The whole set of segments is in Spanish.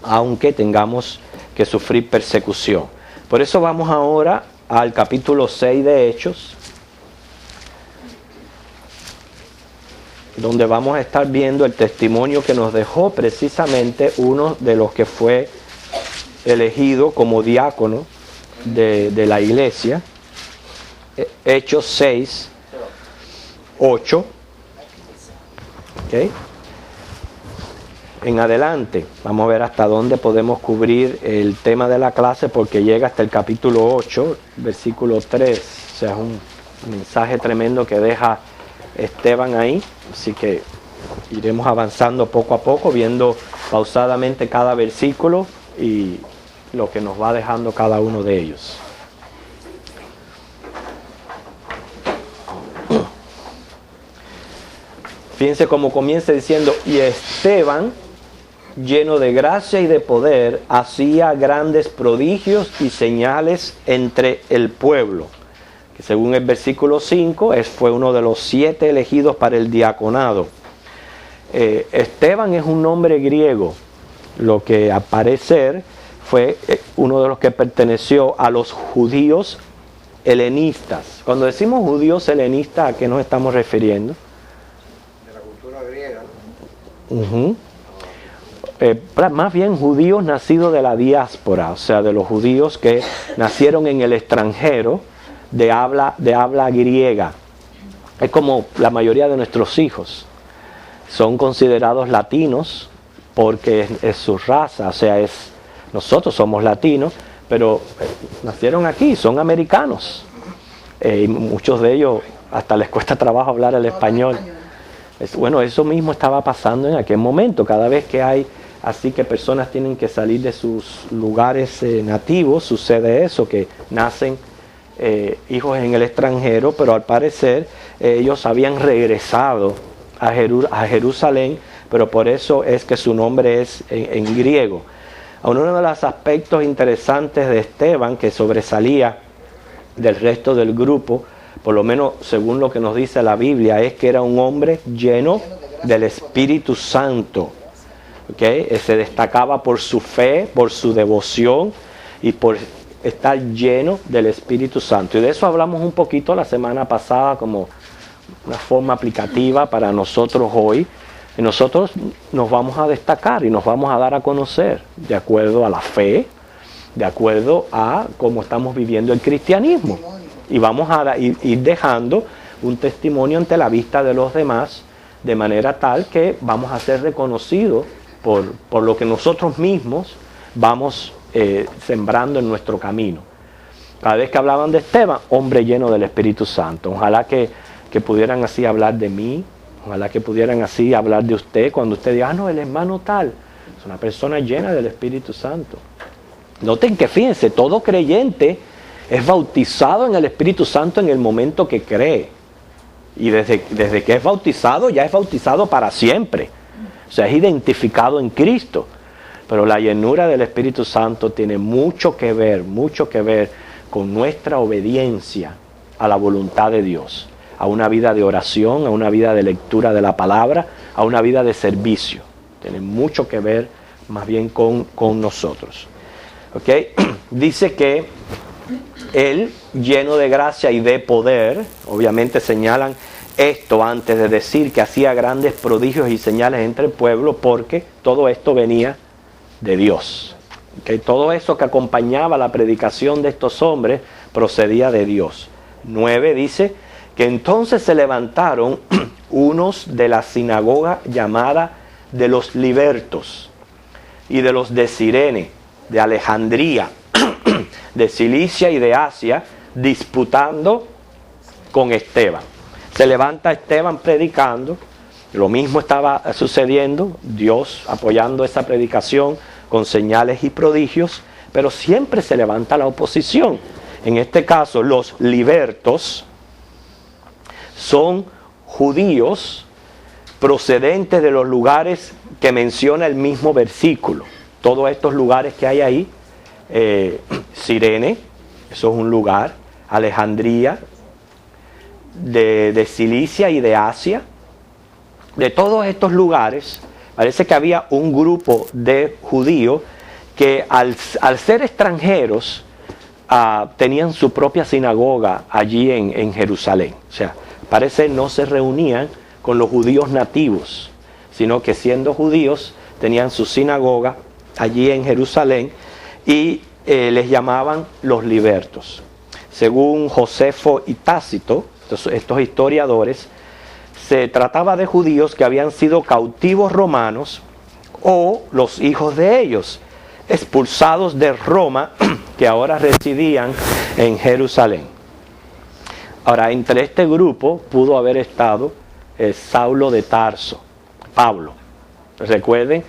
aunque tengamos que sufrir persecución. Por eso vamos ahora al capítulo 6 de Hechos, donde vamos a estar viendo el testimonio que nos dejó precisamente uno de los que fue elegido como diácono de la iglesia. Hechos 6, 8. ¿Okay? En adelante, vamos a ver hasta dónde podemos cubrir el tema de la clase, porque llega hasta el capítulo 8, versículo 3. O sea, es un mensaje tremendo que deja Esteban ahí. Así que iremos avanzando poco a poco, viendo pausadamente cada versículo y lo que nos va dejando cada uno de ellos. Fíjense cómo comienza diciendo: y Esteban, lleno de gracia y de poder, hacía grandes prodigios y señales entre el pueblo. Que según el versículo 5, fue uno de los 7 elegidos para el diaconado. Esteban es un nombre griego, lo que al parecer fue uno de los que perteneció a los judíos helenistas. Cuando decimos judíos helenistas, ¿a qué nos estamos refiriendo? De la cultura griega, ¿no? Uh-huh. Más bien judíos nacidos de la diáspora, o sea, de los judíos que nacieron en el extranjero de habla griega. Es como la mayoría de nuestros hijos. Son considerados latinos porque es su raza, o sea, nosotros somos latinos, pero nacieron aquí, son americanos. Y muchos de ellos hasta les cuesta trabajo hablar el español. Bueno, eso mismo estaba pasando en aquel momento. Cada vez que hay así que personas tienen que salir de sus lugares nativos, sucede eso, que nacen hijos en el extranjero, pero al parecer ellos habían regresado a Jerusalén, pero por eso es que su nombre es en griego. Uno de los aspectos interesantes de Esteban, que sobresalía del resto del grupo, por lo menos según lo que nos dice la Biblia, es que era un hombre lleno del Espíritu Santo. ¿Okay? Se destacaba por su fe, por su devoción y por estar lleno del Espíritu Santo. Y de eso hablamos un poquito la semana pasada como una forma aplicativa para nosotros hoy. Y nosotros nos vamos a destacar y nos vamos a dar a conocer de acuerdo a la fe, de acuerdo a cómo estamos viviendo el cristianismo. Y vamos a ir dejando un testimonio ante la vista de los demás, de manera tal que vamos a ser reconocidos por lo que nosotros mismos vamos sembrando en nuestro camino. Cada vez que hablaban de Esteban, hombre lleno del Espíritu Santo. Ojalá que pudieran así hablar de mí, ojalá que pudieran así hablar de usted cuando usted diga, no, el hermano tal, es una persona llena del Espíritu Santo. Noten que fíjense, todo creyente es bautizado en el Espíritu Santo en el momento que cree. Y desde que es bautizado, ya es bautizado para siempre. O sea, es identificado en Cristo. Pero la llenura del Espíritu Santo tiene mucho que ver con nuestra obediencia a la voluntad de Dios, a una vida de oración, a una vida de lectura de la palabra, a una vida de servicio. Tiene mucho que ver más bien con nosotros. ¿Okay? Dice que él, lleno de gracia y de poder, obviamente señalan esto antes de decir que hacía grandes prodigios y señales entre el pueblo, porque todo esto venía de Dios. ¿Okay? Todo eso que acompañaba la predicación de estos hombres procedía de Dios. 9 dice que entonces se levantaron unos de la sinagoga llamada de los libertos y de los de Cirene, de Alejandría, de Cilicia y de Asia, disputando con Esteban. Se levanta Esteban predicando, lo mismo estaba sucediendo, Dios apoyando esa predicación con señales y prodigios, pero siempre se levanta la oposición. En este caso, los libertos son judíos procedentes de los lugares que menciona el mismo versículo. Todos estos lugares que hay ahí, Cirene, eso es un lugar, Alejandría, de Cilicia y de Asia, de todos estos lugares Parece que había un grupo de judíos que al ser extranjeros tenían su propia sinagoga allí en Jerusalén. O sea, parece no se reunían con los judíos nativos, sino que siendo judíos tenían su sinagoga allí en Jerusalén y les llamaban los libertos. Según Josefo y Tácito, estos historiadores, se trataba de judíos que habían sido cautivos romanos o los hijos de ellos, expulsados de Roma, que ahora residían en Jerusalén. Ahora, entre este grupo pudo haber estado Saulo de Tarso, Pablo. Recuerden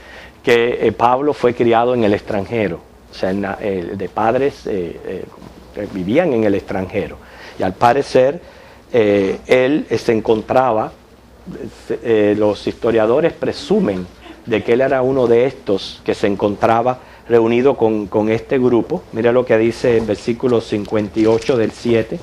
que Pablo fue criado en el extranjero, o sea, de padres que vivían en el extranjero. Y al parecer, él se encontraba, los historiadores presumen de que él era uno de estos que se encontraba reunido con este grupo. Mira lo que dice el versículo 58 del 7.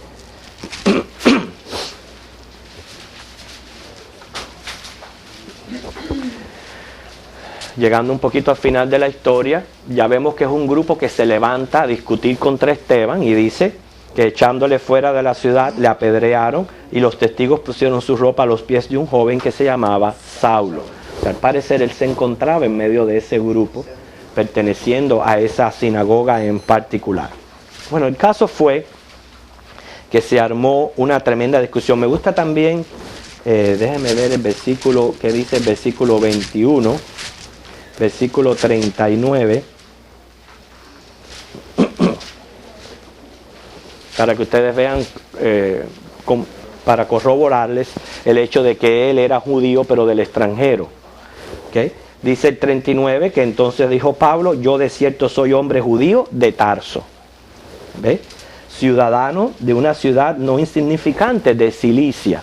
Llegando un poquito al final de la historia, ya vemos que es un grupo que se levanta a discutir contra Esteban y dice que echándole fuera de la ciudad le apedrearon y los testigos pusieron su ropa a los pies de un joven que se llamaba Saulo. O sea, al parecer él se encontraba en medio de ese grupo, perteneciendo a esa sinagoga en particular. Bueno, el caso fue que se armó una tremenda discusión. Me gusta también, déjenme ver el versículo que dice el versículo 21, versículo 39, para que ustedes vean, para corroborarles el hecho de que él era judío pero del extranjero. ¿Okay? Dice el 39 que entonces dijo Pablo: yo de cierto soy hombre judío de Tarso, ¿ve? Ciudadano de una ciudad no insignificante de Cilicia,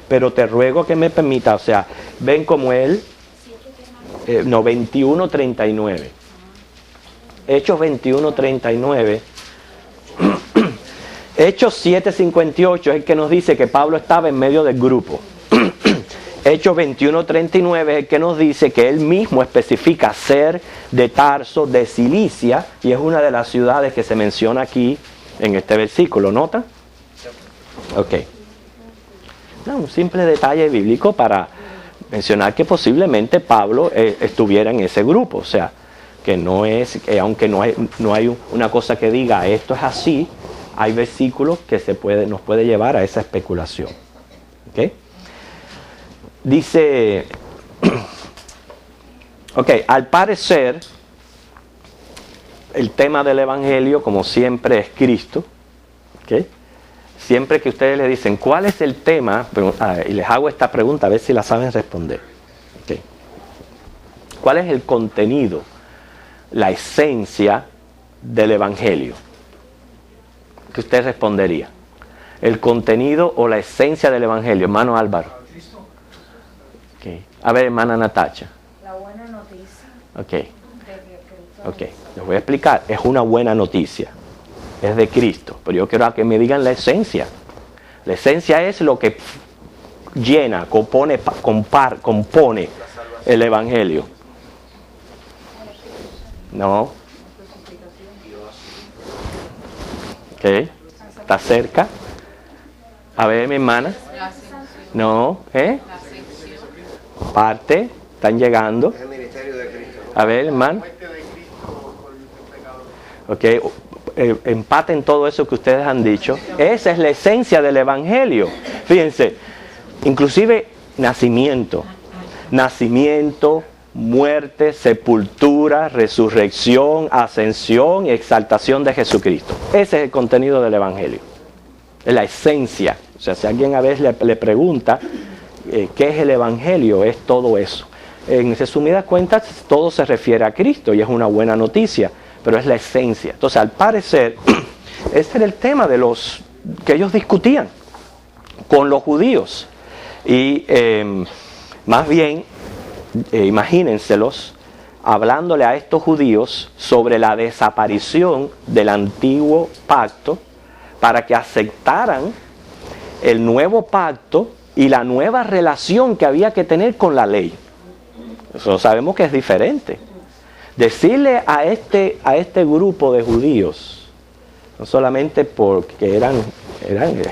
pero te ruego que me permita, o sea, ven como él, 21:39, Hechos 21:39, Hechos 7:58 es el que nos dice que Pablo estaba en medio del grupo. Hechos 21:39 es el que nos dice que él mismo especifica ser de Tarso, de Cilicia, y es una de las ciudades que se menciona aquí en este versículo. ¿Nota? Ok. No, un simple detalle bíblico para mencionar que posiblemente Pablo estuviera en ese grupo. O sea, que no es, aunque no hay una cosa que diga esto es así, hay versículos que nos puede llevar a esa especulación. ¿Ok? Dice, ok, al parecer, el tema del Evangelio, como siempre, es Cristo. ¿Ok? Siempre que ustedes le dicen, ¿cuál es el tema? Y les hago esta pregunta, a ver si la saben responder. ¿Ok? ¿Cuál es el contenido, la esencia del Evangelio? ¿Qué usted respondería? El contenido o la esencia del Evangelio, hermano Álvaro. Okay. A ver, hermana Natacha. La buena noticia. Ok, les voy a explicar. Es una buena noticia. Es de Cristo. Pero yo quiero que me digan la esencia. La esencia es lo que llena, compone el Evangelio. No. Ok, está cerca. A ver, mi hermana. No, parte, están llegando. Es el ministerio de Cristo. A ver, hermano. Ok, empaten todo eso que ustedes han dicho. Esa es la esencia del Evangelio. Fíjense, inclusive nacimiento, muerte, sepultura, resurrección, ascensión y exaltación de Jesucristo. Ese es el contenido del Evangelio. Es la esencia. O sea, si alguien a veces le pregunta qué es el Evangelio, es todo eso. En resumidas cuentas, todo se refiere a Cristo y es una buena noticia, pero es la esencia. Entonces, al parecer, ese era el tema de los que ellos discutían con los judíos. Y más bien, imagínenselos hablándole a estos judíos sobre la desaparición del antiguo pacto para que aceptaran el nuevo pacto y la nueva relación que había que tener con la ley. Eso sabemos que es diferente. Decirle a este grupo de judíos, no solamente porque eran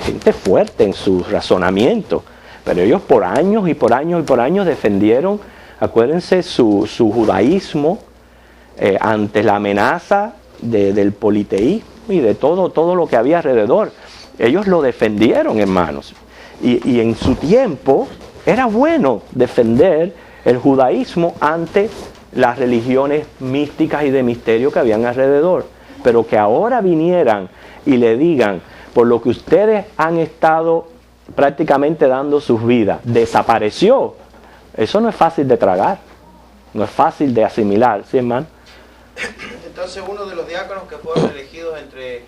gente fuerte en su razonamiento, pero ellos por años y por años y por años defendieron, acuérdense, su judaísmo ante la amenaza del politeísmo y de todo lo que había alrededor. Ellos lo defendieron, hermanos. Y en su tiempo era bueno defender el judaísmo ante las religiones místicas y de misterio que habían alrededor. Pero que ahora vinieran y le digan, por lo que ustedes han estado prácticamente dando sus vidas, desapareció. Eso no es fácil de tragar, no es fácil de asimilar, ¿sí, hermano? Entonces uno de los diáconos que fueron elegidos entre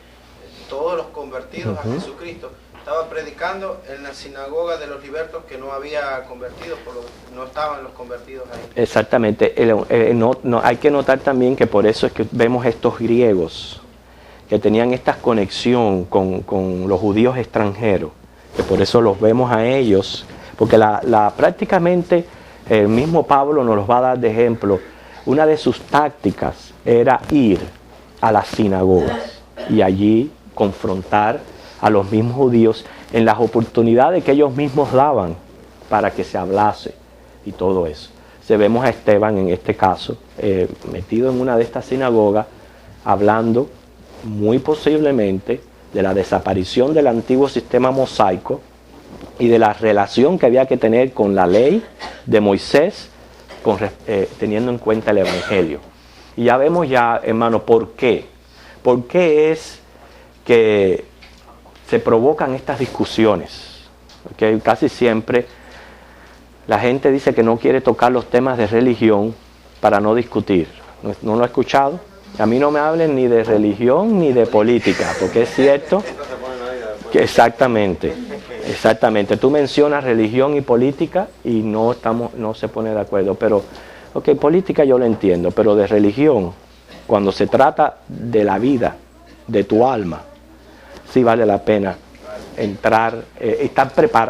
todos los convertidos a Jesucristo estaba predicando en la sinagoga de los libertos que no había convertidos, no estaban los convertidos ahí. Exactamente. Hay que notar también que por eso es que vemos estos griegos que tenían esta conexión con los judíos extranjeros, que por eso los vemos a ellos, porque prácticamente el mismo Pablo nos los va a dar de ejemplo. Una de sus tácticas era ir a las sinagogas y allí confrontar a los mismos judíos en las oportunidades que ellos mismos daban para que se hablase y todo eso. Vemos a Esteban en este caso metido en una de estas sinagogas hablando muy posiblemente de la desaparición del antiguo sistema mosaico y de la relación que había que tener con la ley de Moisés teniendo en cuenta el Evangelio. Y ya vemos hermano, ¿por qué? ¿Por qué es que se provocan estas discusiones? Porque casi siempre la gente dice que no quiere tocar los temas de religión para no discutir. ¿No lo he escuchado? A mí no me hablen ni de religión ni de política, porque es cierto que exactamente. Tú mencionas religión y política y no se pone de acuerdo. Pero, política yo lo entiendo, pero de religión, cuando se trata de la vida, de tu alma, sí vale la pena entrar,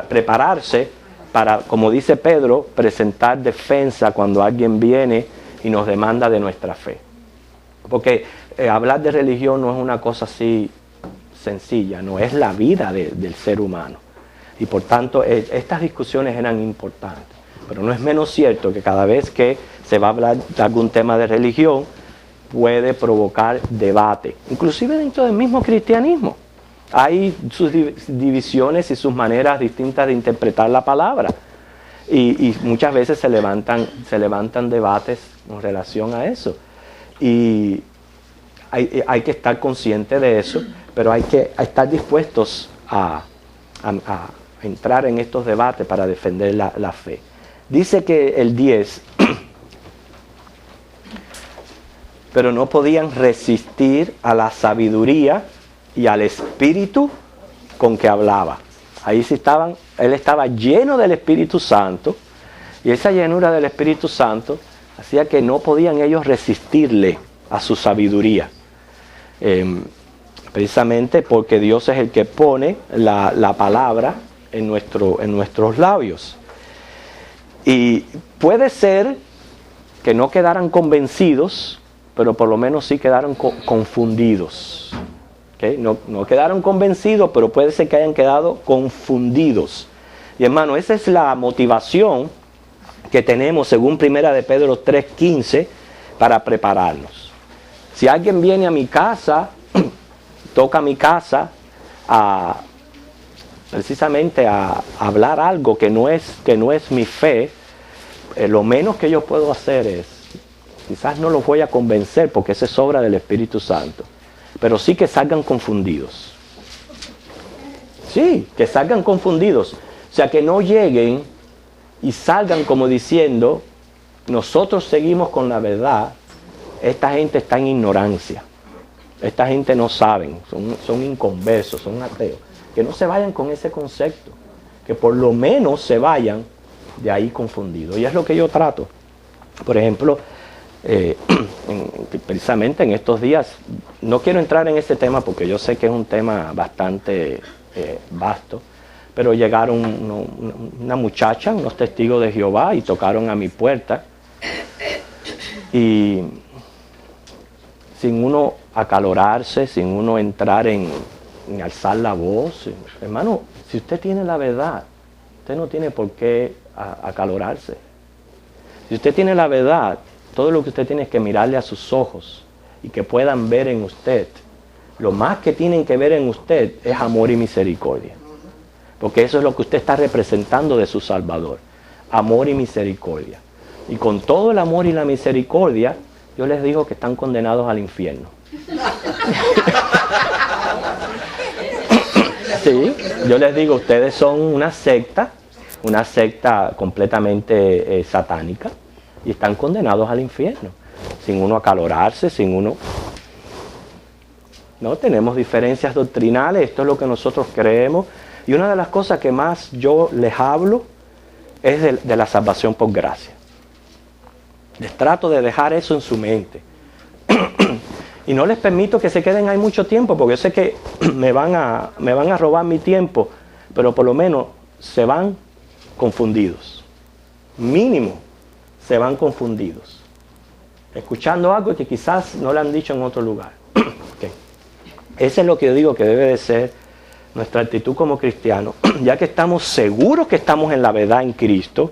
prepararse para, como dice Pedro, presentar defensa cuando alguien viene y nos demanda de nuestra fe. Porque hablar de religión no es una cosa así sencilla, no es la vida del ser humano. Y por tanto, estas discusiones eran importantes. Pero no es menos cierto que cada vez que se va a hablar de algún tema de religión, puede provocar debate, inclusive dentro del mismo cristianismo. Hay sus divisiones y sus maneras distintas de interpretar la palabra. Y muchas veces se levantan debates en relación a eso. Y hay que estar consciente de eso, pero hay que estar dispuestos a entrar en estos debates para defender la fe. Dice que el 10, pero no podían resistir a la sabiduría y al espíritu con que hablaba. Ahí sí él estaba lleno del Espíritu Santo, y esa llenura del Espíritu Santo hacía que no podían ellos resistirle a su sabiduría. Precisamente porque Dios es el que pone la palabra en nuestros labios. Y puede ser que no quedaran convencidos, pero por lo menos sí quedaron confundidos. ¿Okay? No quedaron convencidos, pero puede ser que hayan quedado confundidos. Y hermano, esa es la motivación que tenemos según 1 de Pedro 3:15 para prepararnos. Si alguien viene a mi casa, toca mi casa precisamente a hablar algo que no es mi fe, lo menos que yo puedo hacer es, quizás no los voy a convencer porque esa es obra del Espíritu Santo, pero sí que salgan confundidos. Sí, que salgan confundidos. O sea, que no lleguen y salgan como diciendo, nosotros seguimos con la verdad, esta gente está en ignorancia. Esta gente no saben, son inconversos, son ateos. Que no se vayan con ese concepto, que por lo menos se vayan de ahí confundidos. Y es lo que yo trato. Por ejemplo, precisamente en estos días, no quiero entrar en ese tema porque yo sé que es un tema bastante vasto, pero llegaron una muchacha, unos testigos de Jehová, y tocaron a mi puerta Y sin uno acalorarse, sin uno entrar en alzar la voz. Hermano, si usted tiene la verdad, usted no tiene por qué acalorarse. Si usted tiene la verdad, todo lo que usted tiene es que mirarle a sus ojos y que puedan ver en usted. Lo más que tienen que ver en usted es amor y misericordia. Porque eso es lo que usted está representando de su Salvador. Amor y misericordia. Y con todo el amor y la misericordia, yo les digo que están condenados al infierno. Sí, yo les digo, ustedes son una secta completamente satánica, y están condenados al infierno, sin uno acalorarse, sin uno... No tenemos diferencias doctrinales, esto es lo que nosotros creemos, y una de las cosas que más yo les hablo es de la salvación por gracia. Les trato de dejar eso en su mente. Y no les permito que se queden ahí mucho tiempo, porque yo sé que me van a robar mi tiempo, pero por lo menos se van confundidos. Mínimo, se van confundidos. Escuchando algo que quizás no le han dicho en otro lugar. Okay. Eso es lo que yo digo que debe de ser nuestra actitud como cristianos. Ya que estamos seguros que estamos en la verdad en Cristo,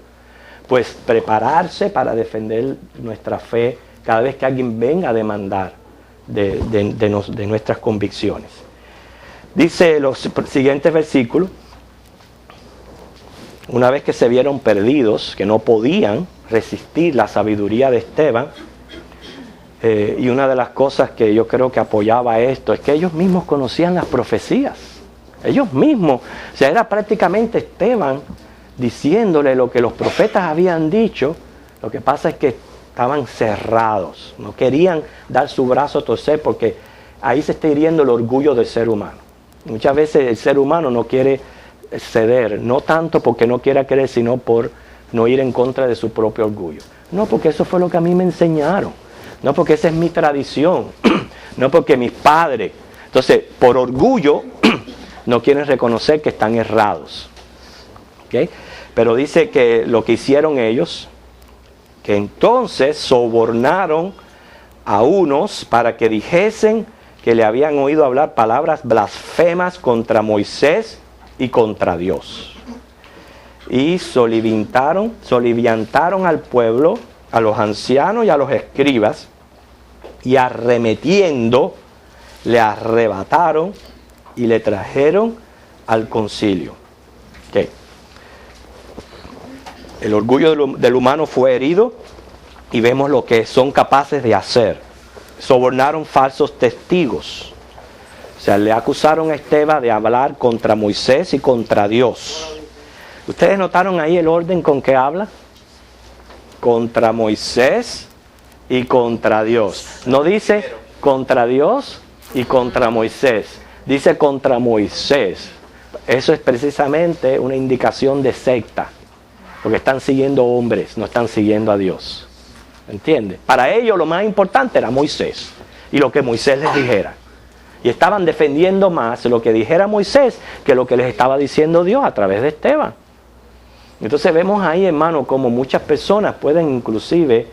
pues prepararse para defender nuestra fe cada vez que alguien venga a demandar de nuestras convicciones. Dice los siguientes versículos: una vez que se vieron perdidos, que no podían resistir la sabiduría de Esteban, y una de las cosas que yo creo que apoyaba esto es que ellos mismos conocían las profecías. Ellos mismos, o sea, era prácticamente Esteban diciéndole lo que los profetas habían dicho. Lo que pasa es que estaban cerrados, no querían dar su brazo a torcer, porque ahí se está hiriendo el orgullo del ser humano. Muchas veces el ser humano no quiere ceder, no tanto porque no quiera creer, sino por no ir en contra de su propio orgullo. No, porque eso fue lo que a mí me enseñaron, no porque esa es mi tradición, no porque mis padres. Entonces, por orgullo no quieren reconocer que están errados. ¿Okay? Pero dice que lo que hicieron ellos, que entonces sobornaron a unos para que dijesen que le habían oído hablar palabras blasfemas contra Moisés y contra Dios. Y soliviantaron al pueblo, a los ancianos y a los escribas, y arremetiendo, le arrebataron y le trajeron al concilio. ¿Qué? El orgullo del humano fue herido y vemos lo que son capaces de hacer. Sobornaron falsos testigos. O sea, le acusaron a Esteban de hablar contra Moisés y contra Dios. ¿Ustedes notaron ahí el orden con que habla? Contra Moisés y contra Dios. No dice contra Dios y contra Moisés. Dice contra Moisés. Eso es precisamente una indicación de secta. Porque están siguiendo hombres, no están siguiendo a Dios. ¿Entiendes? Para ellos lo más importante era Moisés y lo que Moisés les dijera. Y estaban defendiendo más lo que dijera Moisés que lo que les estaba diciendo Dios a través de Esteban. Entonces vemos ahí, hermano, como muchas personas pueden inclusive,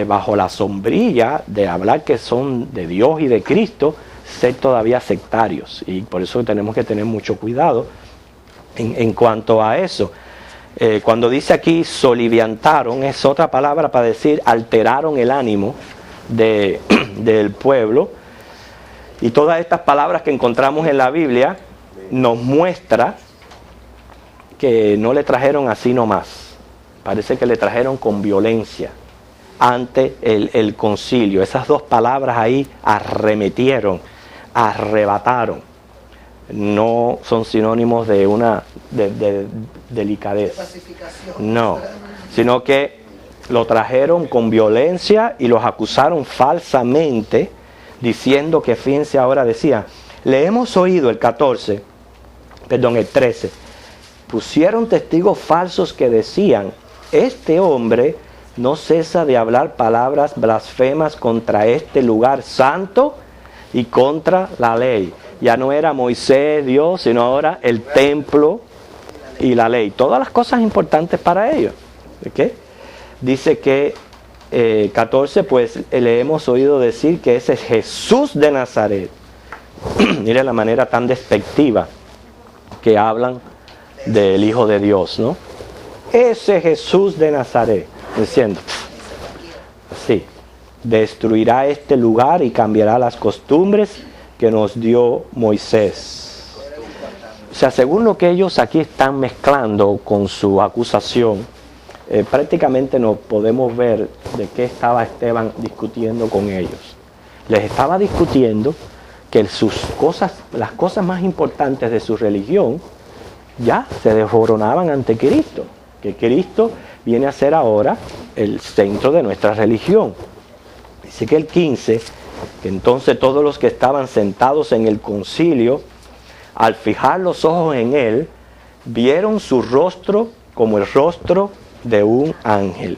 bajo la sombrilla de hablar que son de Dios y de Cristo, ser todavía sectarios. Y por eso tenemos que tener mucho cuidado en cuanto a eso. Cuando dice aquí soliviantaron, es otra palabra para decir alteraron el ánimo del pueblo. Y todas estas palabras que encontramos en la Biblia nos muestra que no le trajeron así nomás. Parece que le trajeron con violencia ante el concilio. Esas dos palabras ahí, arremetieron, arrebataron, no son sinónimos de una de delicadeza. No, sino que lo trajeron con violencia y los acusaron falsamente, diciendo que, fíjense ahora, decía, le hemos oído el 13, pusieron testigos falsos que decían, este hombre no cesa de hablar palabras blasfemas contra este lugar santo y contra la ley. Ya no era Moisés, Dios, sino ahora el templo y la ley. Todas las cosas importantes para ellos. ¿Okay? Dice que 14, pues le hemos oído decir que ese es Jesús de Nazaret. Mire la manera tan despectiva que hablan del Hijo de Dios, ¿no? Ese Jesús de Nazaret, diciendo, sí, destruirá este lugar y cambiará las costumbres que nos dio Moisés. O sea, según lo que ellos aquí están mezclando con su acusación, prácticamente no podemos ver de qué estaba Esteban discutiendo con ellos. Les estaba discutiendo que las cosas más importantes de su religión ya se desmoronaban ante Cristo, que Cristo viene a ser ahora el centro de nuestra religión. Dice que el 15, que entonces todos los que estaban sentados en el concilio, al fijar los ojos en él, vieron su rostro como el rostro de un ángel.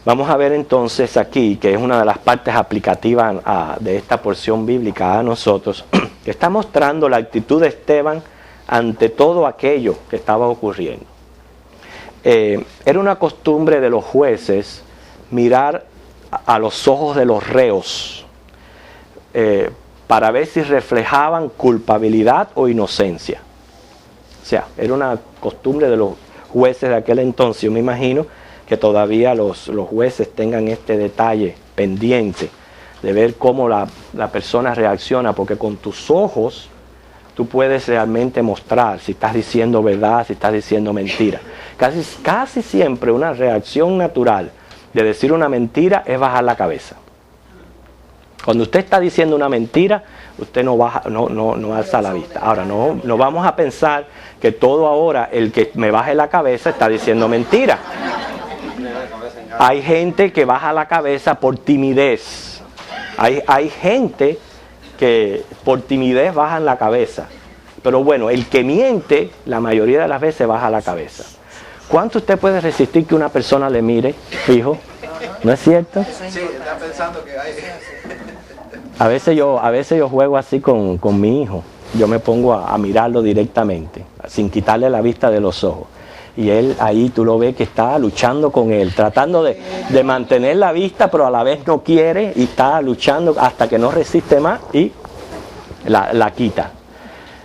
Vamos a ver entonces aquí, que es una de las partes aplicativas de esta porción bíblica a nosotros, que está mostrando la actitud de Esteban ante todo aquello que estaba ocurriendo. Era una costumbre de los jueces mirar a los ojos de los reos para ver si reflejaban culpabilidad o inocencia. O sea, era una costumbre de los jueces de aquel entonces. Yo me imagino que todavía los jueces tengan este detalle pendiente de ver cómo la persona reacciona, porque con tus ojos tú puedes realmente mostrar si estás diciendo verdad, si estás diciendo mentira. Casi siempre una reacción natural de decir una mentira es bajar la cabeza. Cuando usted está diciendo una mentira, usted no alza la vista. Ahora, no vamos a pensar que todo ahora el que me baje la cabeza está diciendo mentira. Hay gente que baja la cabeza por timidez. Hay gente que por timidez bajan la cabeza. Pero bueno, el que miente, la mayoría de las veces baja la cabeza. ¿Cuánto usted puede resistir que una persona le mire fijo? ¿No es cierto? Sí, está pensando que hay... A veces yo juego así con mi hijo. Yo me pongo a mirarlo directamente, sin quitarle la vista de los ojos. Y él ahí tú lo ves que está luchando con él, tratando de mantener la vista, pero a la vez no quiere y está luchando hasta que no resiste más y la quita.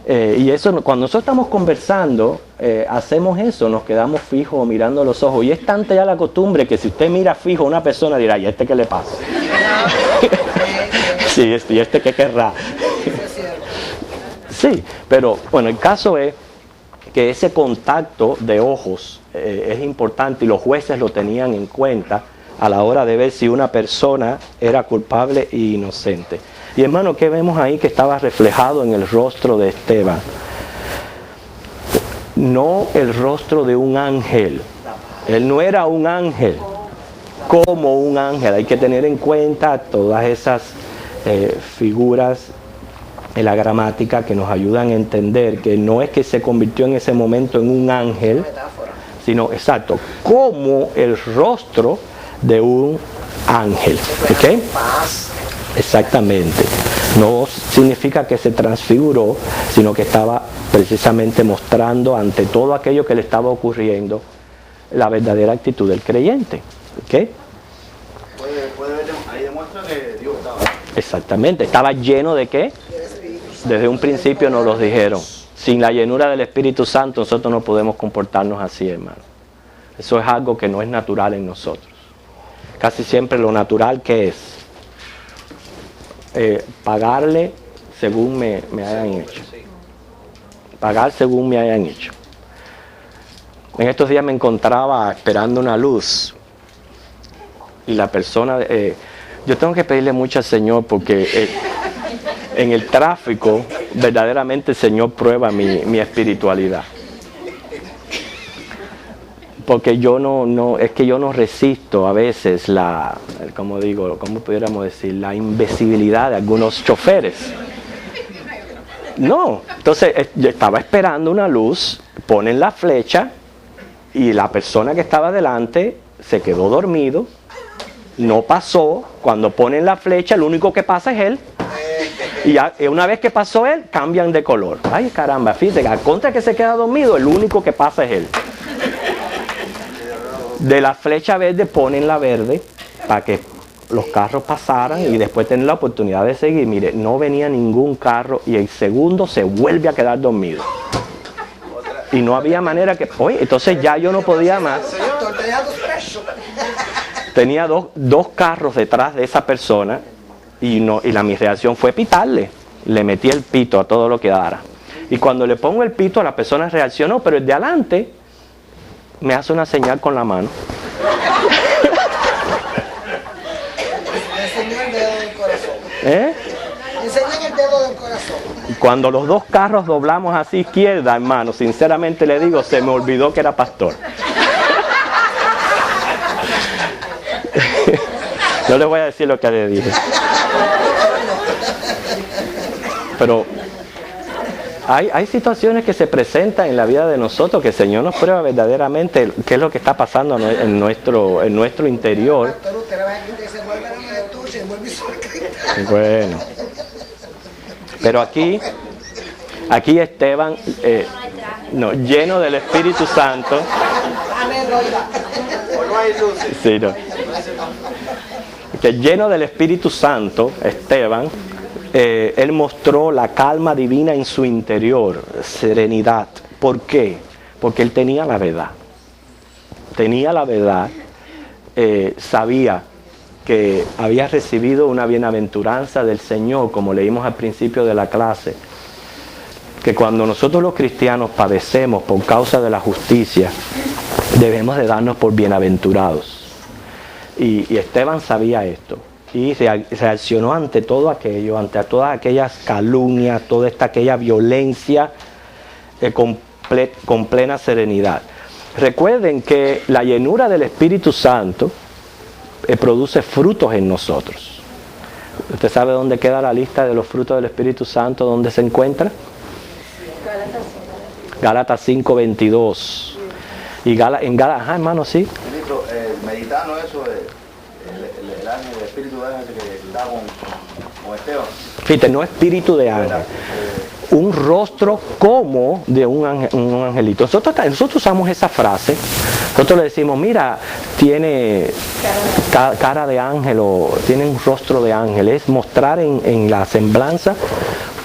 Y eso, cuando nosotros estamos conversando, hacemos eso, nos quedamos fijos mirando los ojos. Y es tanta ya la costumbre que si usted mira fijo a una persona dirá, ¿y este qué le pasa? Sí, ¿y este qué querrá? Sí, pero bueno, el caso es que ese contacto de ojos es importante y los jueces lo tenían en cuenta a la hora de ver si una persona era culpable e inocente. Y hermano, ¿qué vemos ahí que estaba reflejado en el rostro de Esteban? No el rostro de un ángel. Él no era un ángel, como un ángel. Hay que tener en cuenta todas esas figuras en la gramática que nos ayudan a entender que no es que se convirtió en ese momento en un ángel, sino, exacto, como el rostro de un ángel. ¿Ok? Exactamente. No significa que se transfiguró, sino que estaba precisamente mostrando ante todo aquello que le estaba ocurriendo la verdadera actitud del creyente. ¿Ok? Ahí demuestra que Dios estaba. Exactamente. ¿Estaba lleno de qué? Desde un principio nos los dijeron. Sin la llenura del Espíritu Santo nosotros no podemos comportarnos así, hermano. Eso es algo que no es natural en nosotros. Casi siempre lo natural que es pagarle según me hayan hecho. Pagar según me hayan hecho. En estos días me encontraba esperando una luz y la persona, yo tengo que pedirle mucho al Señor porque en el tráfico verdaderamente el Señor prueba mi espiritualidad. Porque es que yo no resisto a veces ¿cómo pudiéramos decir? La invisibilidad de algunos choferes. No, entonces yo estaba esperando una luz, ponen la flecha y la persona que estaba delante se quedó dormido, no pasó. Cuando ponen la flecha, lo único que pasa es él. Y una vez que pasó él, cambian de color. Ay, caramba, fíjate, al contra que se queda dormido, el único que pasa es él. De la flecha verde ponen la verde para que los carros pasaran y después tener la oportunidad de seguir. Mire, no venía ningún carro y el segundo se vuelve a quedar dormido. Y no había manera que... Oye, entonces ya yo no podía más. Tenía dos carros detrás de esa persona y mi reacción fue pitarle. Le metí el pito a todo lo que dara. Y cuando le pongo el pito, la persona reaccionó, pero el de adelante me hace una señal con la mano. Enseñan el dedo del corazón. Cuando los dos carros doblamos hacia izquierda, hermano, sinceramente le digo, se me olvidó que era pastor. No les voy a decir lo que le dije. Pero hay situaciones que se presentan en la vida de nosotros que el Señor nos prueba verdaderamente qué es lo que está pasando en nuestro interior. Bueno, pero aquí Esteban, lleno del Espíritu Santo. Sí, no. Que lleno del Espíritu Santo, Esteban, él mostró la calma divina en su interior, serenidad. ¿Por qué? Porque él tenía la verdad. Tenía la verdad, sabía que había recibido una bienaventuranza del Señor, como leímos al principio de la clase, que cuando nosotros los cristianos padecemos por causa de la justicia, debemos de darnos por bienaventurados. Y Esteban sabía esto, y reaccionó ante todo aquello, ante todas aquellas calumnias, toda aquella violencia, con plena serenidad. Recuerden que la llenura del Espíritu Santo produce frutos en nosotros. ¿Usted sabe dónde queda la lista de los frutos del Espíritu Santo? ¿Dónde se encuentra? Gálatas 5:22. Y hermano, sí. Meditando eso, el ángel, el espíritu de ángel que estaba con Esteban. Fíjate, no espíritu de ángel. Un rostro como de un angelito. Nosotros usamos esa frase. Nosotros le decimos, mira, tiene cara de ángel o tiene un rostro de ángel. Es mostrar en la semblanza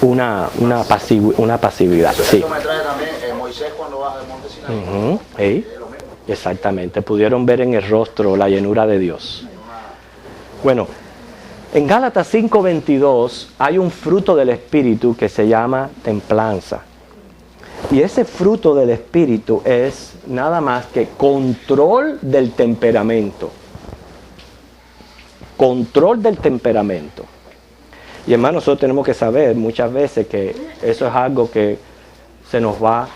una pasividad. Sí. Eso me trae también Moisés cuando baja del monte Sinaí. Exactamente. Pudieron ver en el rostro la llenura de Dios. Bueno, en Gálatas 5:22 hay un fruto del Espíritu que se llama templanza. Y ese fruto del Espíritu es nada más que control del temperamento. Control del temperamento. Y hermanos, nosotros tenemos que saber muchas veces que eso es algo que se nos va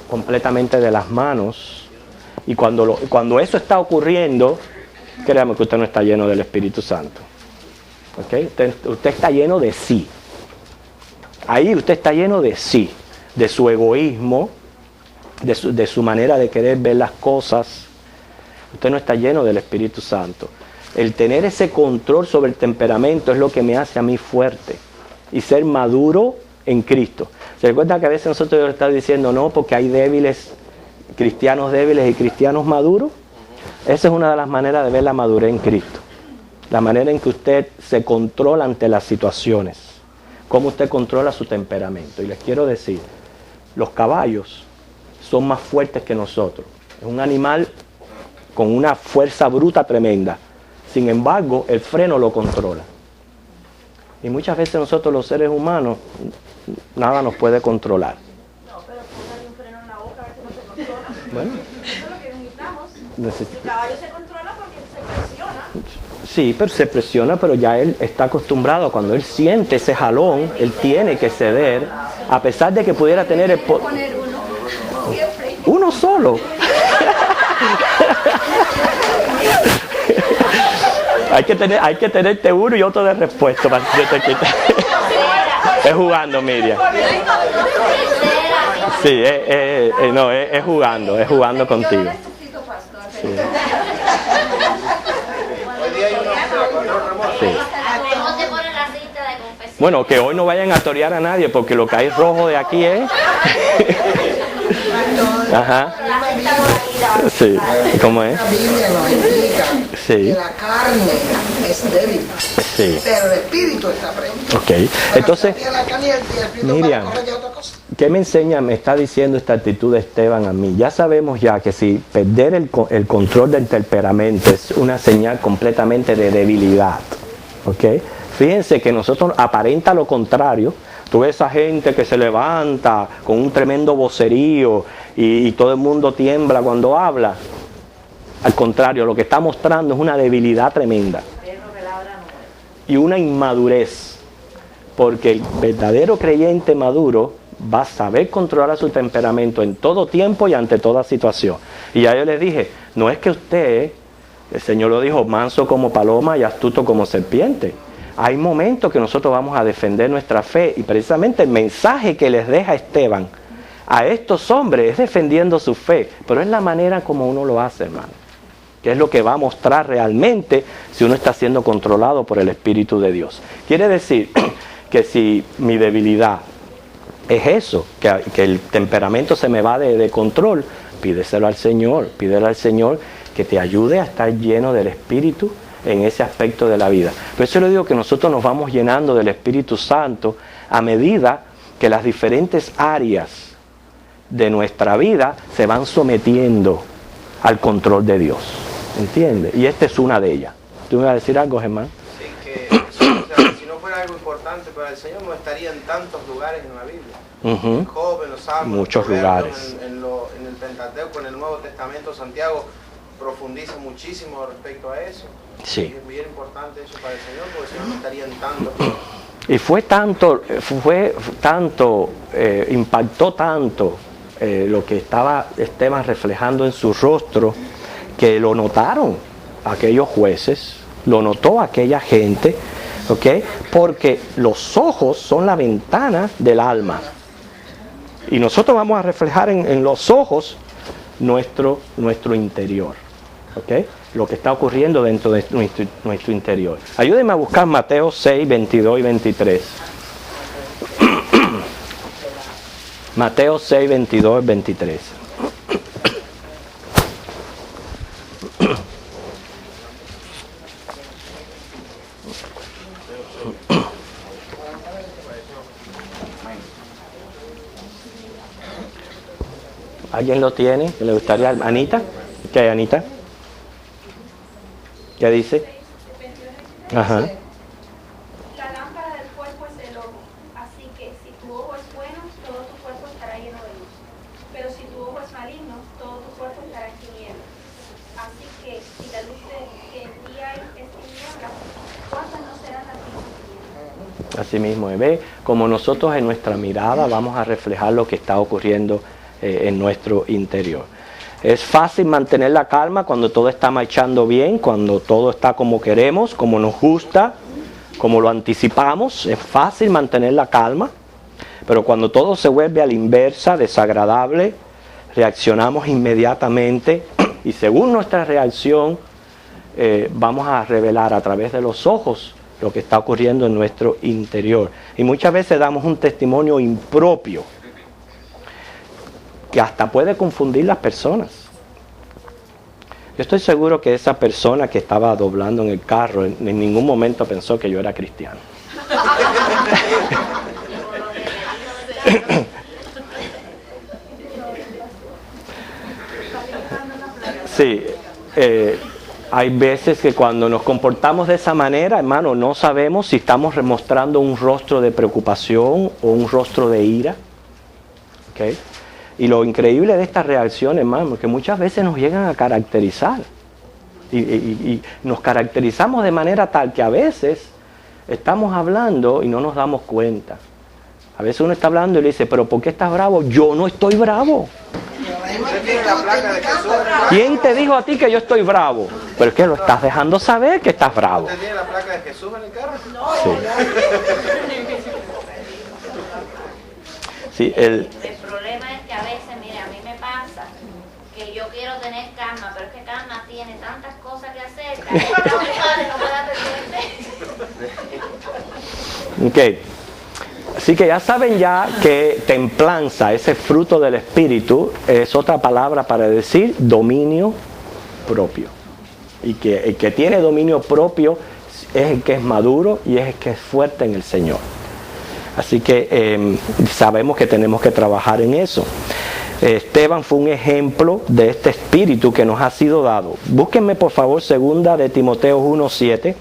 completamente de las manos. Y cuando eso está ocurriendo, créame que usted no está lleno del Espíritu Santo. ¿Okay? Usted está lleno de sí. Ahí usted está lleno de sí, de su egoísmo, de su manera de querer ver las cosas. Usted no está lleno del Espíritu Santo. El tener ese control sobre el temperamento es lo que me hace a mí fuerte y ser maduro en Cristo. ¿Se recuerda que a veces nosotros estamos diciendo no porque hay cristianos débiles y cristianos maduros? Esa es una de las maneras de ver la madurez en Cristo. La manera en que usted se controla ante las situaciones. Cómo usted controla su temperamento. Y les quiero decir, los caballos son más fuertes que nosotros. Es un animal con una fuerza bruta tremenda. Sin embargo, el freno lo controla. Y muchas veces nosotros los seres humanos, nada nos puede controlar. No, pero póngale un freno en la boca a ver si no se controla. Bueno. Eso es lo que necesitamos. El caballo se controla porque se presiona. Sí, pero se presiona, pero ya él está acostumbrado. Cuando él siente ese jalón, él tiene que ceder, a pesar de que pudiera tener el poner uno solo. hay que tenerte uno y otro de repuesto para que te quite. Es jugando, Miriam. Sí, es jugando contigo. Sí. Sí. Bueno, que hoy no vayan a torear a nadie porque lo que hay rojo de aquí es. Ajá. Sí, ¿cómo es? La Biblia nos indica Sí. que la carne es débil, Sí. pero el espíritu está pronto. Ok, entonces, La carne y el espíritu Miriam, para correr otra cosa. ¿qué me enseña, me está diciendo esta actitud de Esteban a mí? Ya sabemos ya que si perder el control del temperamento es una señal completamente de debilidad, ¿ok? Fíjense que nosotros aparenta lo contrario. Tú ves a gente que se levanta con un tremendo vocerío y todo el mundo tiembla cuando habla. Al contrario, lo que está mostrando es una debilidad tremenda y una inmadurez, porque el verdadero creyente maduro va a saber controlar su temperamento en todo tiempo y ante toda situación. Y ya yo les dije, no es que usted, el Señor lo dijo, manso como paloma y astuto como serpiente. Hay momentos que nosotros vamos a defender nuestra fe, y precisamente el mensaje que les deja Esteban a estos hombres es defendiendo su fe, pero es la manera como uno lo hace, hermano, que es lo que va a mostrar realmente si uno está siendo controlado por el Espíritu de Dios. Quiere decir que si mi debilidad es eso, que el temperamento se me va de control, pídele al Señor que te ayude a estar lleno del Espíritu en ese aspecto de la vida. Por eso le digo que nosotros nos vamos llenando del Espíritu Santo a medida que las diferentes áreas de nuestra vida se van sometiendo al control de Dios. ¿Entiendes? Y esta es una de ellas. ¿Tú me vas a decir algo, Germán? Sí, que eso, o sea, si no fuera algo importante para el Señor, no estaría en tantos lugares en la Biblia. En Job, en los Salmos, Muchos lugares. En el Pentateuco, en el Nuevo Testamento, Santiago profundiza muchísimo respecto a eso. Sí. Es bien importante eso para el Señor, porque si no, no estaría en tantos. Y impactó tanto lo que estaba Esteban reflejando en su rostro, que lo notaron aquellos jueces, lo notó aquella gente, ¿ok? Porque los ojos son la ventana del alma. Y nosotros vamos a reflejar en los ojos nuestro interior, ¿ok? Lo que está ocurriendo dentro de nuestro interior. Ayúdenme a buscar Mateo 6, 22 y 23. Mateo 6, 22 y 23. ¿Alguien lo tiene? ¿Le gustaría? ¿Anita? ¿Qué hay, Anita? ¿Qué dice? Ajá. La lámpara del cuerpo es el ojo, así que si tu ojo es bueno, todo tu cuerpo estará lleno de luz. Pero si tu ojo es maligno, todo tu cuerpo estará en tinieblas. Así que si la luz que en ti hay es tinieblas, ¿cuántas no serán las mismas tinieblas? Así mismo, ve, como nosotros en nuestra mirada vamos a reflejar lo que está ocurriendo en nuestro interior. Es fácil mantener la calma cuando todo está marchando bien, cuando todo está como queremos, como nos gusta, como lo anticipamos. Es fácil mantener la calma, pero cuando todo se vuelve a la inversa, desagradable, reaccionamos inmediatamente y según nuestra reacción vamos a revelar a través de los ojos lo que está ocurriendo en nuestro interior. Y muchas veces damos un testimonio impropio que hasta puede confundir las personas. Yo estoy seguro que esa persona que estaba doblando en el carro en ningún momento pensó que yo era cristiano. Sí, hay veces que cuando nos comportamos de esa manera, hermano, no sabemos si estamos mostrando un rostro de preocupación o un rostro de ira. ¿Okay? Y lo increíble de esta reacción, hermano, es que muchas veces nos llegan a caracterizar. Y nos caracterizamos de manera tal que a veces estamos hablando y no nos damos cuenta. A veces uno está hablando y le dice, ¿pero por qué estás bravo? Yo no estoy bravo. ¿Usted tiene la placa de Jesús? ¿Quién te dijo a ti que yo estoy bravo? Pero es que lo estás dejando saber que estás bravo. ¿Usted tiene la placa de Jesús en el carro? Sí. Sí, El problema es que a veces, mire, a mí me pasa que yo quiero tener calma, pero es que calma tiene tantas cosas que hacer que no puedo atender. Ok. Así que ya saben ya que templanza, ese fruto del Espíritu, es otra palabra para decir dominio propio. Y que el que tiene dominio propio es el que es maduro y es el que es fuerte en el Señor. Así que sabemos que tenemos que trabajar en eso. Esteban fue un ejemplo de este espíritu que nos ha sido dado. Búsquenme por favor 2 de Timoteo 1:7.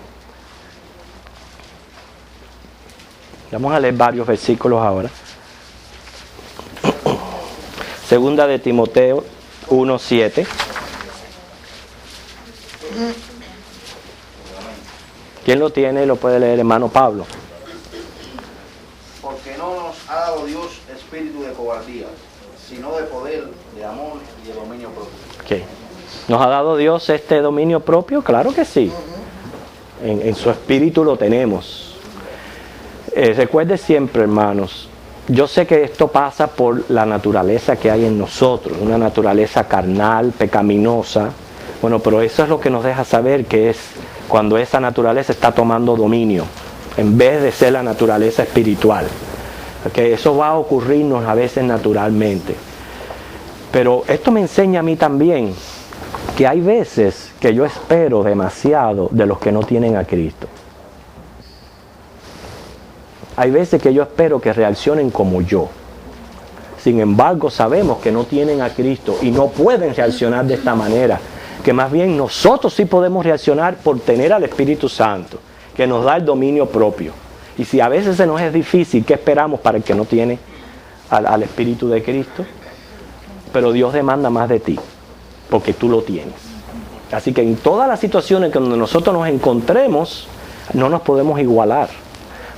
Vamos a leer varios versículos ahora. 2 de Timoteo 1:7. ¿Quién lo tiene? Lo puede leer, hermano Pablo. Porque no nos ha dado Dios espíritu de cobardía, sino de poder, de amor y de dominio propio. ¿Qué? ¿Nos ha dado Dios este dominio propio? Claro que sí. En su espíritu lo tenemos. Recuerde siempre, hermanos, yo sé que esto pasa por la naturaleza que hay en nosotros, una naturaleza carnal, pecaminosa. Bueno, pero eso es lo que nos deja saber que es cuando esa naturaleza está tomando dominio, en vez de ser la naturaleza espiritual. ¿Okay? Eso va a ocurrirnos a veces naturalmente. Pero esto me enseña a mí también que hay veces que yo espero demasiado de los que no tienen a Cristo. Hay veces que yo espero que reaccionen como yo. Sin embargo, sabemos que no tienen a Cristo y no pueden reaccionar de esta manera. Que más bien nosotros sí podemos reaccionar por tener al Espíritu Santo, que nos da el dominio propio. Y si a veces se nos es difícil, ¿qué esperamos para el que no tiene al Espíritu de Cristo? Pero Dios demanda más de ti, porque tú lo tienes. Así que en todas las situaciones donde nosotros nos encontremos, no nos podemos igualar.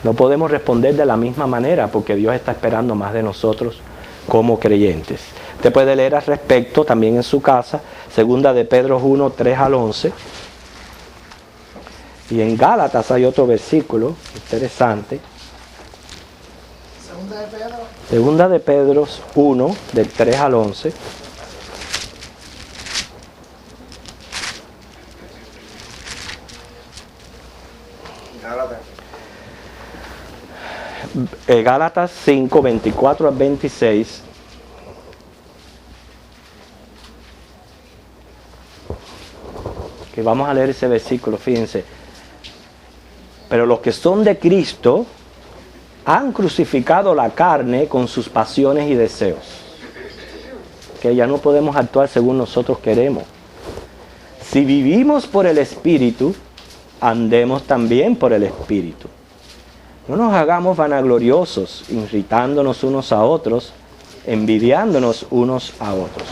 No podemos responder de la misma manera, porque Dios está esperando más de nosotros como creyentes. Usted puede leer al respecto también en su casa, 2 de Pedro 1, 3 al 11. Y en Gálatas hay otro versículo interesante. 2 de Pedro 1, del 3 al 11. Gálatas 5, 24 al 26. Que vamos a leer ese versículo, fíjense. Pero los que son de Cristo han crucificado la carne con sus pasiones y deseos. Que ya no podemos actuar según nosotros queremos. Si vivimos por el Espíritu, andemos también por el Espíritu. No nos hagamos vanagloriosos, irritándonos unos a otros, envidiándonos unos a otros.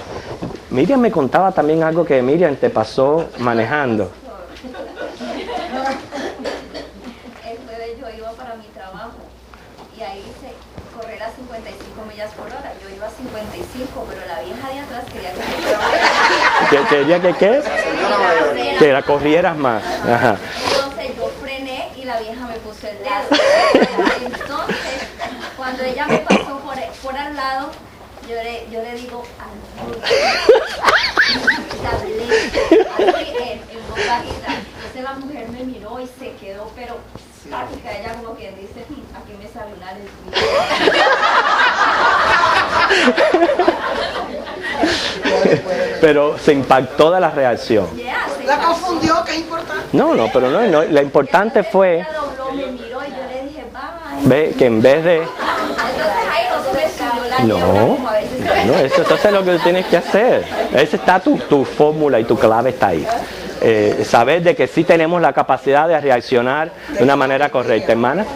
Miriam me contaba también algo que Miriam te pasó manejando. Yo iba para mi trabajo y ahí hice correr a 55 millas por hora. Yo iba a 55, pero la vieja de atrás quería que ¿Quería que qué? Que la corrieras más. Ajá. Entonces yo frené y la vieja me puso el dedo. Entonces, cuando ella me pasó por al lado, yo le digo, así en voz bajita. Entonces la mujer me miró y se quedó, pero táctica, ella como quien dice, aquí me sale una lesbiana. Pero se impactó de la reacción. La confundió, que es importante. No, pero no, lo importante fue Ella dobló, me miró y yo le dije, ve que en vez de entonces ahí no se me subió la no, niebla como a veces. bueno, eso entonces es lo que tú tienes que hacer. Esa está tu fórmula y tu clave está ahí. Saber de que sí tenemos la capacidad de reaccionar de una manera correcta, hermana.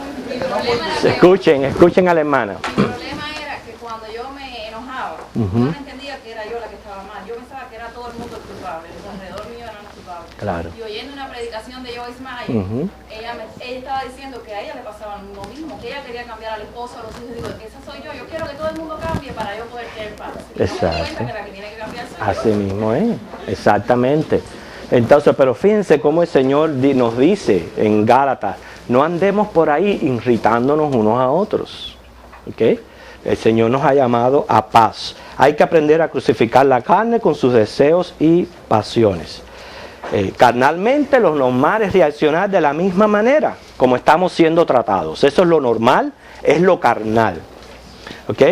Escuchen a la hermana. El problema era que cuando yo me enojaba, yo no entendía que era yo la que estaba mal. Yo pensaba que era todo el mundo el culpable, los alrededor mío eran los culpables. Claro. Y oyendo una predicación de Joyce Meyer, ella estaba diciendo que a ella le pasaba lo mismo, que ella quería cambiar al esposo, a los hijos. Digo, esa soy yo quero que todo el mundo cambie para yo poder tener paz. Exacto. Que la que tiene que cambiar soy Así yo. mismo es, exactamente. Entonces, pero fíjense cómo el Señor nos dice en Gálatas, no andemos por ahí irritándonos unos a otros. ¿Okay? El Señor nos ha llamado a paz. Hay que aprender a crucificar la carne con sus deseos y pasiones. Carnalmente lo normal es reaccionar de la misma manera como estamos siendo tratados. Eso es lo normal, es lo carnal. ¿Ok?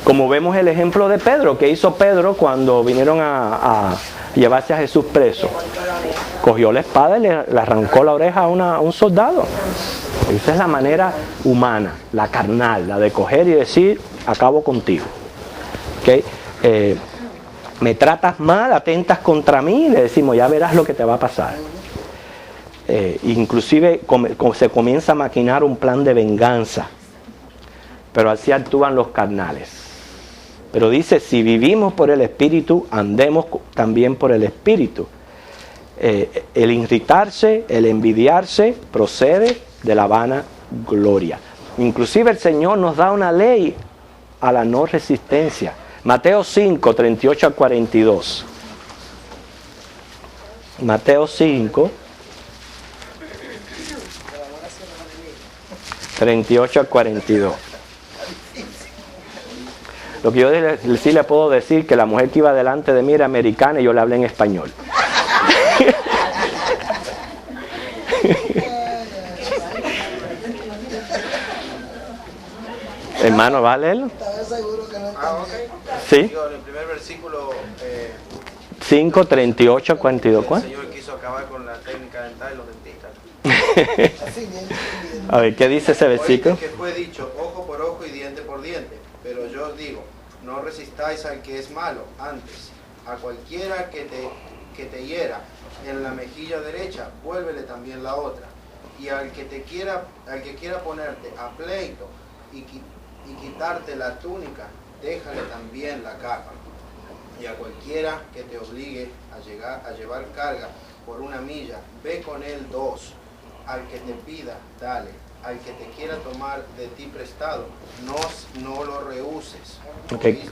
Como vemos el ejemplo de Pedro, ¿qué hizo Pedro cuando vinieron a llevarse a Jesús preso? Cogió la espada y le arrancó la oreja a un soldado. Esa es la manera humana, la carnal, la de coger y decir, acabo contigo. ¿Okay? Me tratas mal, atentas contra mí, y le decimos, ya verás lo que te va a pasar. Inclusive se comienza a maquinar un plan de venganza, pero así actúan los carnales. Pero dice, si vivimos por el Espíritu, andemos también por el Espíritu. El irritarse, el envidiarse, procede de la vana gloria. Inclusive el Señor nos da una ley a la no resistencia. Mateo 5, 38 al 42. Mateo 5, 38 al 42. Lo que yo sí le puedo decir, que la mujer que iba delante de mí era americana y yo le hablé en español. Hermano, ¿va a leerlo? Estaba seguro que no entendía. Ok. Sí. Digo, en el primer versículo, 5, 38, 42. el ¿Cuál? Señor quiso acabar con la técnica dental de los dentistas. Así bien entendido. A ver, ¿qué dice ese versículo? Oíste que fue dicho ojo por ojo y diente por diente, pero yo os digo, no resistáis al que es malo, antes, a cualquiera que te hiera en la mejilla derecha, vuélvele también la otra, y al que quiera ponerte a pleito y quitarte la túnica, déjale también la capa. Y a cualquiera que te obligue a llevar carga por 1 milla, ve con él 2. Al que te pida, dale. Al que te quiera tomar de ti prestado, no lo rehuses. Okay.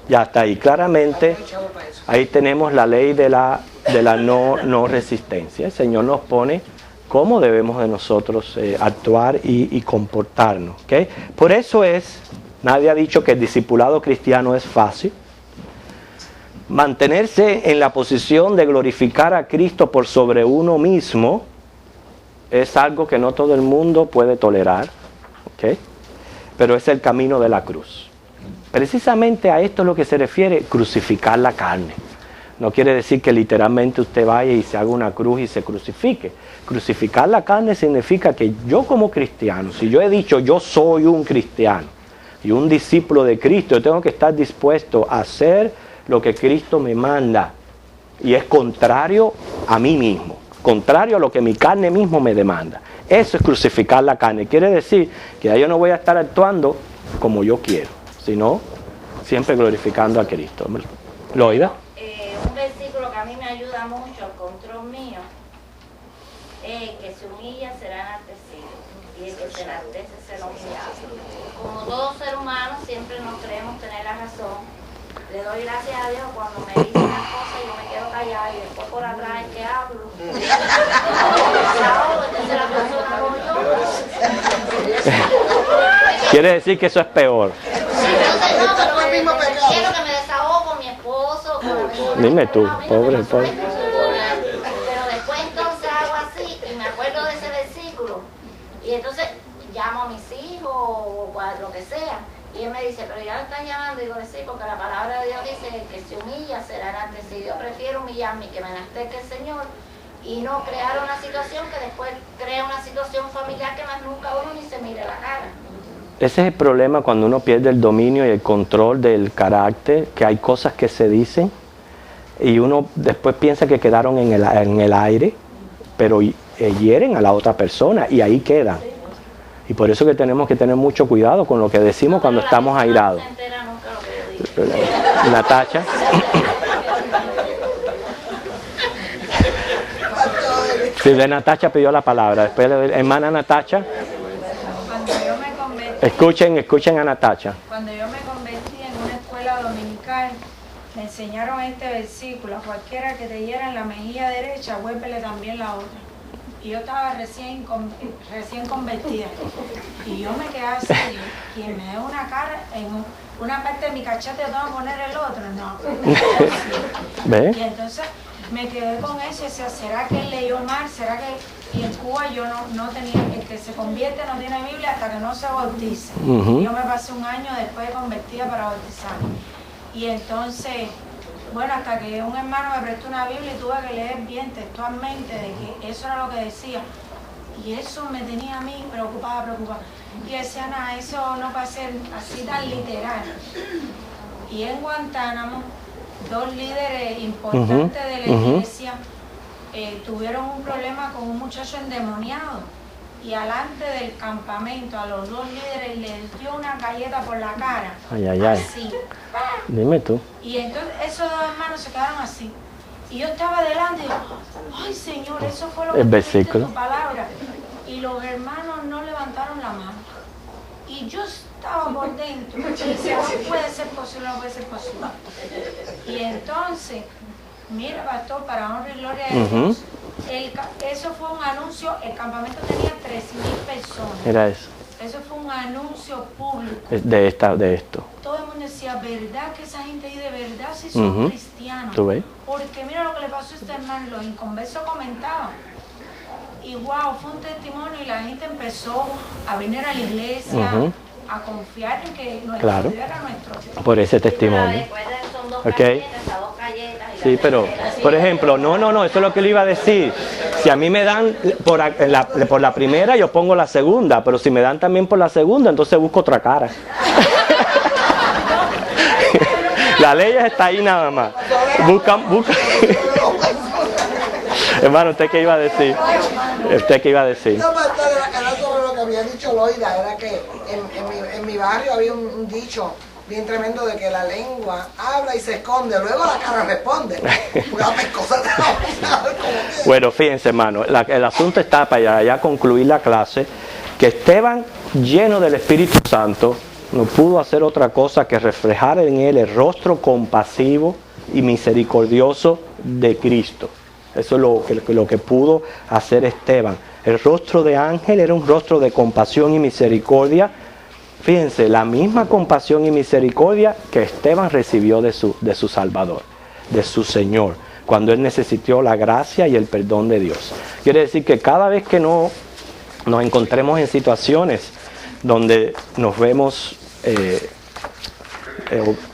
Ya está ahí. Claramente, ahí tenemos la ley de la no resistencia. El Señor nos pone cómo debemos de nosotros actuar y comportarnos. ¿Okay? Por eso nadie ha dicho que el discipulado cristiano es fácil. Mantenerse en la posición de glorificar a Cristo por sobre uno mismo es algo que no todo el mundo puede tolerar, ¿okay? Pero es el camino de la cruz. Precisamente a esto es lo que se refiere crucificar la carne. No quiere decir que literalmente usted vaya y se haga una cruz y se crucifique. Crucificar la carne significa que yo como cristiano, si yo he dicho yo soy un cristiano y un discípulo de Cristo, yo tengo que estar dispuesto a hacer lo que Cristo me manda, y es contrario a mí mismo, contrario a lo que mi carne mismo me demanda. Eso es crucificar la carne. Quiere decir que ya yo no voy a estar actuando como yo quiero, sino siempre glorificando a Cristo. ¿Loida? Un versículo que a mí me ayuda mucho al control mío es que se humilla será enaltecido, y el que se enaltece será humillado. Como todo ser humano siempre nos creemos tener la razón. Le doy gracias a Dios cuando me dice una cosa y yo me quedo callada, y después por atrás es que hablo. Entonces la persona como yo. Quiere decir que eso es peor. No, pero quiero que me desahogo con mi esposo. Dime tú, pobre. Pero después entonces hago así y me acuerdo de ese versículo. Y entonces llamo a mis hijos o a lo que sea. Y él me dice, pero ya lo están llamando. Y digo, sí, porque la palabra de Dios dice que el que se humilla será enaltecido. Yo prefiero humillarme y que me enaltezca el Señor y no crear una situación que después crea una situación familiar que más nunca uno ni se mire la cara. Ese es el problema cuando uno pierde el dominio y el control del carácter, que hay cosas que se dicen y uno después piensa que quedaron en el aire, pero hieren a la otra persona y ahí quedan. Y por eso que tenemos que tener mucho cuidado con lo que decimos cuando estamos airados. Natacha. Sí, de Natacha pidió la palabra. Después, hermana Natacha. Cuando yo me convertí, escuchen a Natacha. Cuando yo me convertí en una escuela dominical, me enseñaron este versículo: a cualquiera que te hiera en la mejilla derecha, vuélvele también la otra. Y yo estaba recién convertida. Y yo me quedé así, quien me dé una cara, en una parte de mi cachete, yo tengo que poner el otro, no. ¿Ve? Y entonces me quedé con eso y decía, ¿será que él leyó mal? ¿Será que...? Y en Cuba yo no tenía, el que se convierte no tiene Biblia hasta que no se bautiza. Yo me pasé un año después de convertida para bautizar. Y entonces, bueno, hasta que un hermano me prestó una Biblia y tuve que leer bien textualmente de que eso era lo que decía. Y eso me tenía a mí preocupada. Y decía, nada, eso no va a ser así tan literal. Y en Guantánamo, 2 líderes importantes de la iglesia tuvieron un problema con un muchacho endemoniado. Y alante del campamento a los 2 líderes les dio una galleta por la cara. Ay. Así. Dime tú. Y entonces esos 2 hermanos se quedaron así. Y yo estaba delante y digo, ay Señor, eso fue lo que dijiste en tu palabra. Y los hermanos no levantaron la mano. Y yo estaba por dentro. Y decía, no puede ser posible. Y entonces, mira, pastor, para honra y gloria de Dios, eso fue un anuncio, el campamento tenía 3.000 personas. Era eso. Eso fue un anuncio público. De esto. Todo el mundo decía, ¿verdad que esa gente ahí de verdad sí son cristianos? ¿Tú ves? Porque mira lo que le pasó a este hermano, los inconversos comentaban. Y wow, fue un testimonio y la gente empezó a venir a la iglesia, a confiar en que nuestro Dios era nuestro Dios. Por ese testimonio. Sí, pero, por ejemplo, no, eso es lo que le iba a decir. Si a mí me dan por la primera, yo pongo la segunda, pero si me dan también por la segunda, entonces busco otra cara. La ley está ahí nada más. Busca. Hermano, ¿usted qué iba a decir? ¿Usted qué iba a decir? No, pastor, era sobre lo que había dicho Loida, era que en mi barrio había un dicho bien tremendo de que la lengua habla y se esconde, luego la cara responde. Bueno, fíjense, hermano, el asunto está para ya concluir la clase, que Esteban, lleno del Espíritu Santo, no pudo hacer otra cosa que reflejar en él el rostro compasivo y misericordioso de Cristo. Eso es lo que pudo hacer Esteban. El rostro de ángel era un rostro de compasión y misericordia. Fíjense, la misma compasión y misericordia que Esteban recibió de su Salvador, de su Señor, cuando él necesitó la gracia y el perdón de Dios. Quiere decir que cada vez que nos encontremos en situaciones donde nos vemos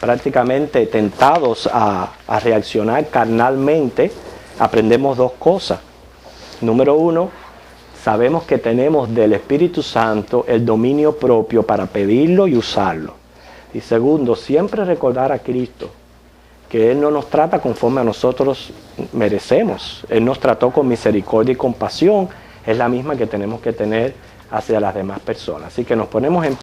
prácticamente tentados a reaccionar carnalmente, aprendemos 2 cosas. Número 1, sabemos que tenemos del Espíritu Santo el dominio propio para pedirlo y usarlo. Y segundo, siempre recordar a Cristo, que Él no nos trata conforme a nosotros merecemos. Él nos trató con misericordia y compasión. Es la misma que tenemos que tener hacia las demás personas. Así que nos ponemos en